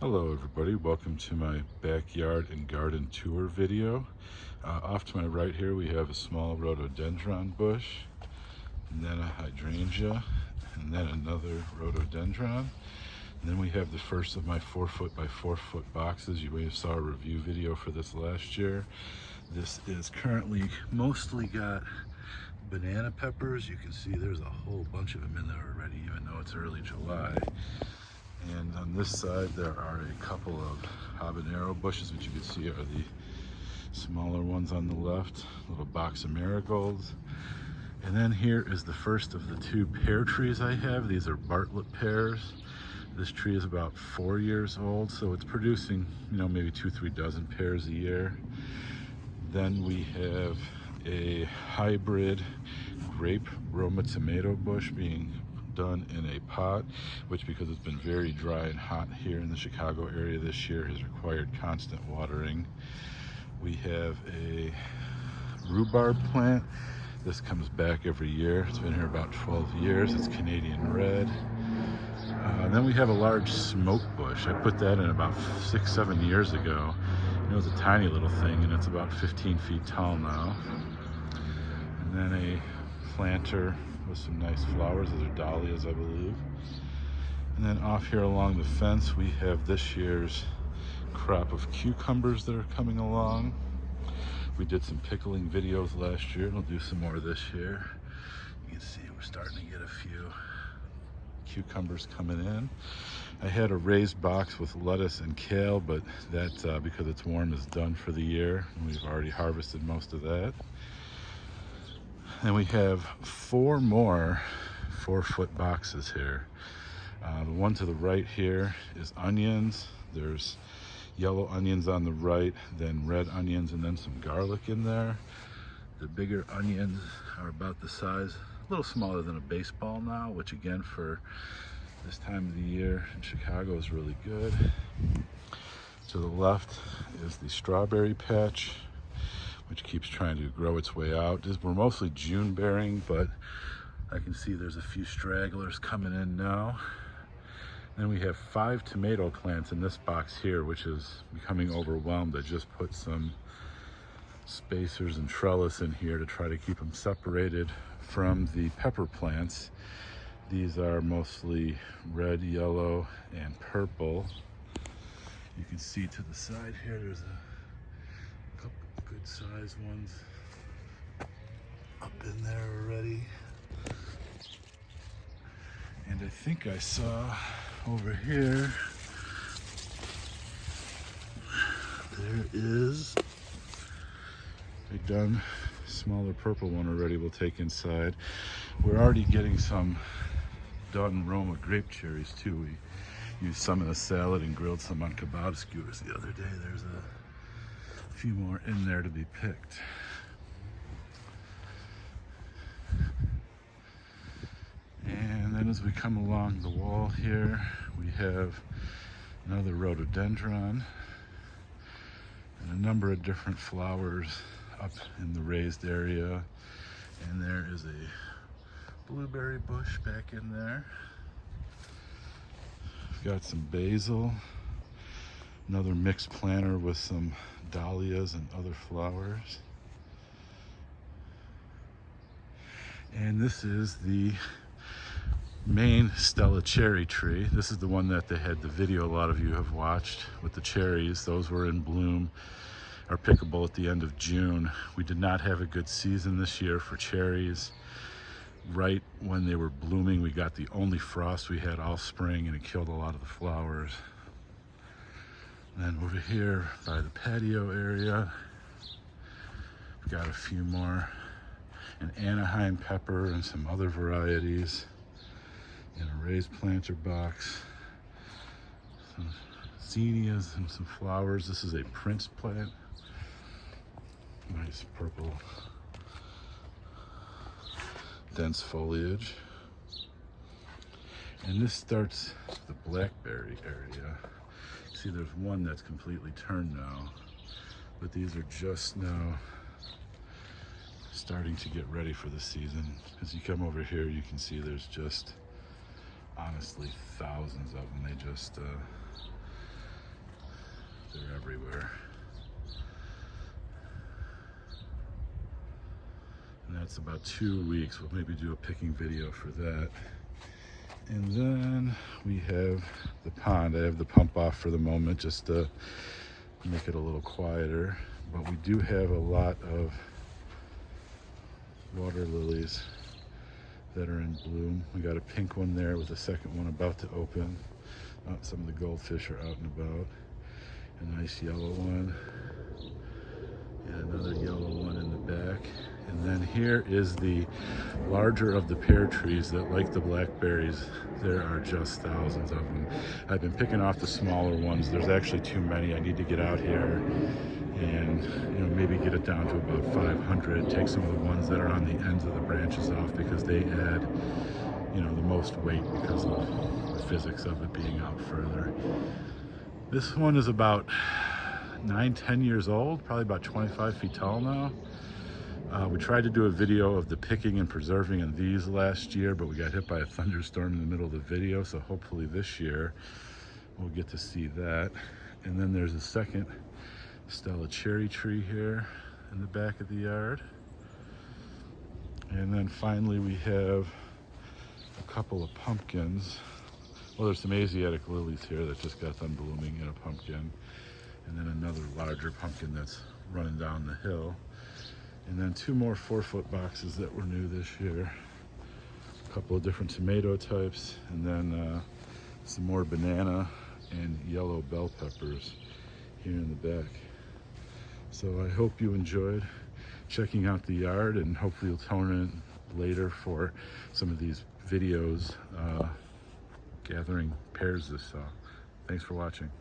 Hello everybody, welcome to my backyard and garden tour video. Off to my right here we have a small rhododendron bush, and then a hydrangea, and then another rhododendron. And then we have the first of my 4-foot by 4-foot boxes. You may have saw a review video for this last year. This is currently mostly got banana peppers. You can see there's a whole bunch of them in there already, even though it's early July. And on this side there are a couple of habanero bushes, which you can see are the smaller ones on the left, a little box of marigolds. And then here is the first of the two pear trees I have. These are Bartlett pears. This tree is about 4 years old, so it's producing, maybe 2-3 dozen pears a year. Then we have a hybrid grape Roma tomato bush being done in a pot, which, because it's been very dry and hot here in the Chicago area this year, has required constant watering. We have a rhubarb plant. This comes back every year. It's been here about 12 years. It's Canadian red. And then we have a large smoke bush. I put that in about 6-7 years ago. It was a tiny little thing, and it's about 15 feet tall now. And then a planter with some nice flowers. Those are dahlias, I believe. And then off here along the fence we have this year's crop of cucumbers that are coming along. We did some pickling videos last year, and we'll do some more this year. You can see we're starting to get a few cucumbers coming in. I had a raised box with lettuce and kale, but that, because it's warm, is done for the year, and we've already harvested most of that. And we have 4 more 4-foot boxes here. The one to the right here is onions. There's yellow onions on the right, then red onions, and then some garlic in there. The bigger onions are about the size, a little smaller than a baseball now, which again for this time of the year in Chicago is really good. To the left is the strawberry patch, which keeps trying to grow its way out. We're mostly June bearing, but I can see there's a few stragglers coming in now. Then we have 5 tomato plants in this box here, which is becoming overwhelmed. I just put some spacers and trellis in here to try to keep them separated from the pepper plants. These are mostly red, yellow, and purple. You can see to the side here, there's a couple good sized ones up in there already. And I think I saw over here, there is a done smaller purple one already we'll take inside. We're already getting some done Roma grape cherries too. We used some in a salad and grilled some on kebab skewers the other day. There's a few more in there to be picked. And then as we come along the wall here, we have another rhododendron and a number of different flowers up in the raised area. And there is a blueberry bush back in there. We've got some basil, another mixed planter with some dahlias and other flowers. And this is the main Stella cherry tree. This is the one that they had the video a lot of you have watched with the cherries. Those were in bloom, are pickable at the end of June. We did not have a good season this year for cherries. Right when they were blooming, we got the only frost we had all spring, and it killed a lot of the flowers. And then over here by the patio area, we've got a few more, an Anaheim pepper and some other varieties in a raised planter box. Some zinnias and some flowers. This is a Prince plant. Nice purple, dense foliage. And this starts the blackberry area. See, there's one that's completely turned now, but these are just now starting to get ready for the season. As you come over here, you can see there's just honestly thousands of them. They just They're everywhere. And that's about 2 weeks. We'll maybe do a picking video for that. And then we have the pond. I have the pump off for the moment just to make it a little quieter. But we do have a lot of water lilies that are in bloom. We got a pink one there with a second one about to open. Some of the goldfish are out and about. A nice yellow one. And another yellow one in the back. And then here is the larger of the pear trees that, like the blackberries, there are just thousands of them. I've been picking off the smaller ones. There's actually too many. I need to get out here and maybe get it down to about 500. Take some of the ones that are on the ends of the branches off because they add the most weight because of the physics of it being out further. This one is about 9-10 years old, probably about 25 feet tall now. We tried to do a video of the picking and preserving of these last year, but we got hit by a thunderstorm in the middle of the video, so hopefully this year we'll get to see that. And then there's a second Stella cherry tree here in the back of the yard. And then finally we have a couple of pumpkins. Well, there's some Asiatic lilies here that just got done blooming in a pumpkin. And then another larger pumpkin that's running down the hill. And then 2 more 4-foot boxes that were new this year. A couple of different tomato types, and then some more banana and yellow bell peppers here in the back. So I hope you enjoyed checking out the yard, and hopefully you'll tune in later for some of these videos gathering pears this fall. Thanks for watching.